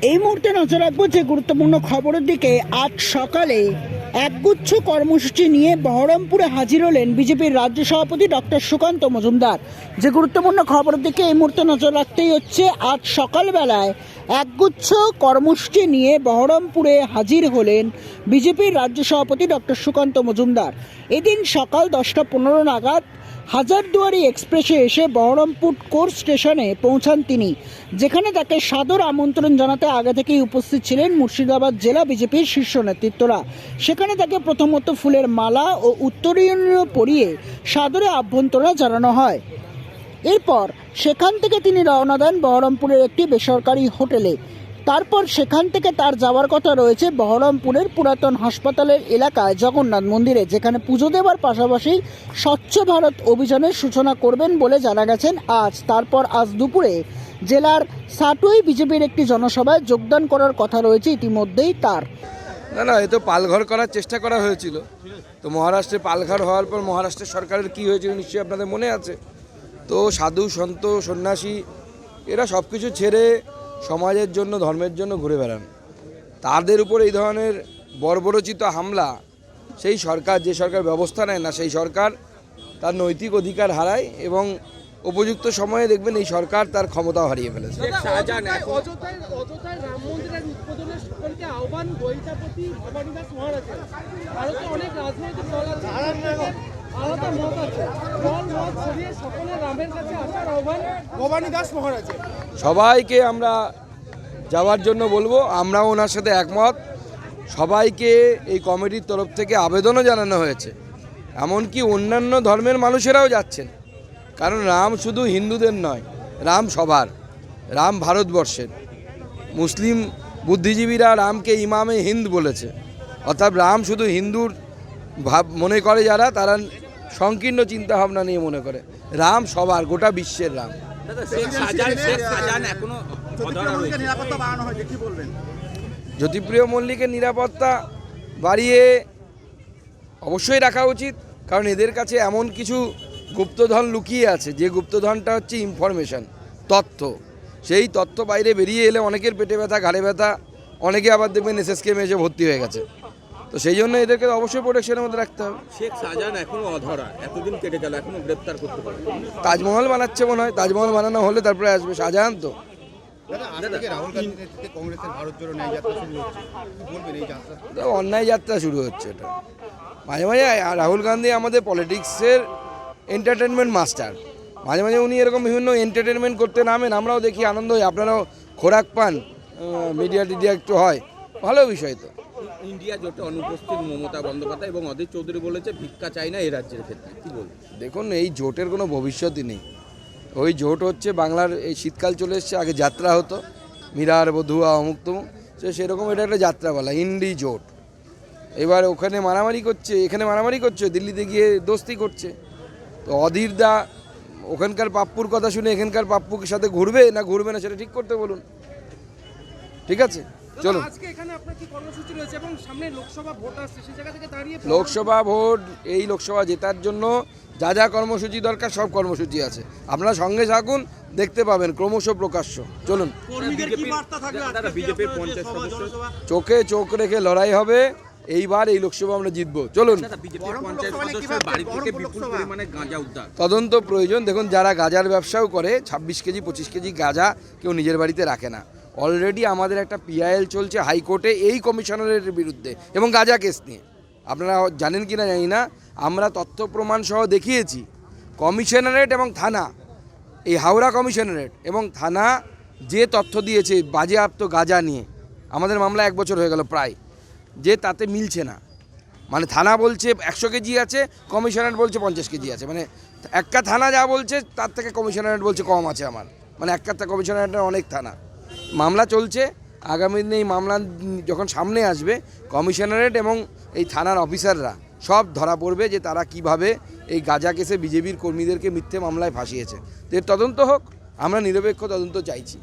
এই মুহূর্তে নজর রাখবো যে গুরুত্বপূর্ণ খবরের দিকে। আজ সকালে একগুচ্ছ কর্মসূচি নিয়ে বহরমপুরে হাজির হলেন বিজেপির রাজ্য সভাপতি ডক্টর সুকান্ত মজুমদার। যে গুরুত্বপূর্ণ খবরের দিকে এই মুহূর্তে নজর রাখতেই হচ্ছে, আজ সকালবেলায় একগুচ্ছ কর্মসূচি নিয়ে বহরমপুরে হাজির হলেন বিজেপির রাজ্য সভাপতি ডক্টর সুকান্ত মজুমদার। এদিন সকাল 10:15 নাগাদ হাজারদুয়ারি এক্সপ্রেসে এসে বহরমপুর কোর স্টেশনে পৌঁছান তিনি, যেখানে তাকে সাদর আমন্ত্রণ জানাতে আগে থেকেই উপস্থিত ছিলেন মুর্শিদাবাদ জেলা বিজেপির শীর্ষ নেতৃত্বরা। সেখানে তাকে প্রথমত ফুলের মালা ও উত্তরীয় পরিয়ে সাদরে অভ্যর্থনা জানানো হয়। এরপর সেখান থেকে তিনি রওনা দেন বহরমপুরের একটি বেসরকারি হোটেলে। তারপর সেখান থেকে তার যাওয়ার কথা রয়েছে বহরমপুরের পুরাতন হাসপাতালের এলাকায় জগন্নাথ মন্দিরে, যেখানে পুজো দেওয়ার পাশাপাশি স্বচ্ছ ভারত অভিযানের সূচনা করবেন বলে জানা গেছেন আজ। তারপর আজ দুপুরে জেলার সাটুই বিজেপির একটি জনসভায় যোগদান করার কথা রয়েছে ইতিমধ্যেই তার। না, এ তো পালঘর করার চেষ্টা করা হয়েছিল। তো মহারাষ্ট্রে পালঘর হওয়ার পর মহারাষ্ট্রের সরকারের কি হয়েছিল নিশ্চয়ই আপনাদের মনে আছে। তো সাধু সন্ত সন্ন্যাসী এরা সব কিছু ছেড়ে সমাজের জন্য ধর্মের জন্য ঘুরে বেড়ান। তাদের উপর এই ধরনের বর্বরচিত হামলা, সেই সরকার যে সরকার ব্যবস্থা নেয় না, সেই সরকার তার নৈতিক অধিকার হারায় এবং উপযুক্ত সময়ে দেখবেন এই সরকার তার ক্ষমতাও হারিয়ে ফেলেছে। সবাইকে আমরা যাওয়ার জন্য বলবো, আমরাও ওনার সাথে একমত। সবাইকে এই কমিটির তরফ থেকে আবেদনও জানানো হয়েছে, এমনকি অন্যান্য ধর্মের মানুষেরাও যাচ্ছেন। কারণ রাম শুধু হিন্দুদের নয়, রাম সবার, রাম ভারতবর্ষের। মুসলিম বুদ্ধিজীবীরা রামকে ইমামে হিন্দ বলেছে, অর্থাৎ রাম শুধু হিন্দুর ভাব মনে করে যারা, তারা সংকীর্ণ চিন্তাভাবনা নিয়ে মনে করে। রাম সবার, গোটা বিশ্বের রাম। জ্যোতিপ্রিয় মল্লিকের নিরাপত্তা বাড়িয়ে অবশ্যই রাখা উচিত, কারণ এদের কাছে এমন কিছু গুপ্তধন লুকিয়ে আছে, যে গুপ্তধনটা হচ্ছে ইনফরমেশন, তথ্য। সেই তথ্য বাইরে বেরিয়ে এলে অনেকের পেটে ব্যথা, ঘাড়ে ব্যথা, অনেকে আবার দেখবেন এসএসকেএমে এসে ভর্তি হয়ে গেছে। তো সেই জন্য এদেরকে অবশ্যই প্রোটেকশনের মধ্যে রাখতে হবে। শেখ শাহজাহান এখনো অধরা, এতদিন কেটে গেল, এখনো গ্রেপ্তার করতে পারে। তাজমহল বানাচ্ছে মনে হয়, তাজমহল বানানো হলে তারপরে আসবে শাহজাহান। তো অন্যায় যাত্রা শুরু হচ্ছে এটা। মাঝে মাঝে রাহুল গান্ধী আমাদের পলিটিক্সের এন্টারটেনমেন্ট মাস্টার। মাঝে মাঝে উনি এরকম বিভিন্ন এন্টারটেনমেন্ট করতে নামেন, আমরাও দেখি, আনন্দ হয়, আপনারাও খোরাক পান, মিডিয়া টিডিয়া একটু হয়, ভালো বিষয়। তো ইন্ডিয়া জোটে অনুপস্থিত মমতা বন্দ্যোপাধ্যায় এবং অধীর চৌধুরী বলেছে ভিক্ষা চাই না এই রাজ্যের ক্ষেত্রে, কি বলবেন? দেখুন, এই জোটের কোনো ভবিষ্যৎই নেই। ওই জোট হচ্ছে বাংলার, এই শীতকাল চলে এসছে, আগে যাত্রা হতো মীরার বধুয়া অমুক তমুক, সেরকম এটা একটা যাত্রা বলা, ইন্ডি জোট। এবার ওখানে মারামারি করছে, এখানে মারামারি করছে, দিল্লিতে গিয়ে দোস্তি করছে। তো অধীর দা ওখানকার পাপ্পুর কথা শুনে এখানকার পাপ্পুর সাথে ঘুরবে না ঘুরবে না সেটা ঠিক করতে বলুন। ঠিক আছে, চলুন। লোকসভা ভোট, এই লোকসভা জেতার জন্য যা যা কর্মসূচি দরকার সব কর্মসূচি আছে, আপনারা সঙ্গে থাকুন, দেখতে পাবেন ক্রমশ প্রকাশ্য। চলুন, চোখে চোখ রেখে লড়াই হবে। এইবার এই লোকসভা আমরা জিতবো। চলুন, তদন্ত প্রয়োজন। দেখুন, যারা গাঁজার ব্যবসাও করে, 26 কেজি 25 কেজি গাঁজা কেউ নিজের বাড়িতে রাখে না। অলরেডি আমাদের একটা পিআইএল চলছে হাইকোর্টে এই কমিশনারের বিরুদ্ধে এবং গাঁজা কেস নিয়ে। আপনারা জানেন কি না জানি না, আমরা তথ্য প্রমাণ সহ দেখিয়েছি। কমিশনারেট এবং থানা, এই হাওড়া কমিশনারেট এবং থানা যে তথ্য দিয়েছে বাজেয়াপ্ত গাঁজা নিয়ে, আমাদের মামলা 1 বছর হয়ে গেল প্রায়, যে তাতে মিলছে না। মানে থানা বলছে 100 কেজি আছে, কমিশনারেট বলছে 50 কেজি আছে। মানে একটা থানা যা বলছে তার থেকে কমিশনারেট বলছে কম আছে আমার। মানে একটা কমিশনারেটের অনেক থানা। মামলা চলছে, আগামী দিনে এই মামলা যখন সামনে আসবে, কমিশনারেট এবং এই থানার অফিসাররা সব ধরা পড়বে যে তারা কিভাবে এই গাঁজা কেসে বিজেপির কর্মীদেরকে মিথ্যে মামলায় ফাঁসিয়েছে। এর তদন্ত হোক, আমরা নিরপেক্ষ তদন্ত চাইছি।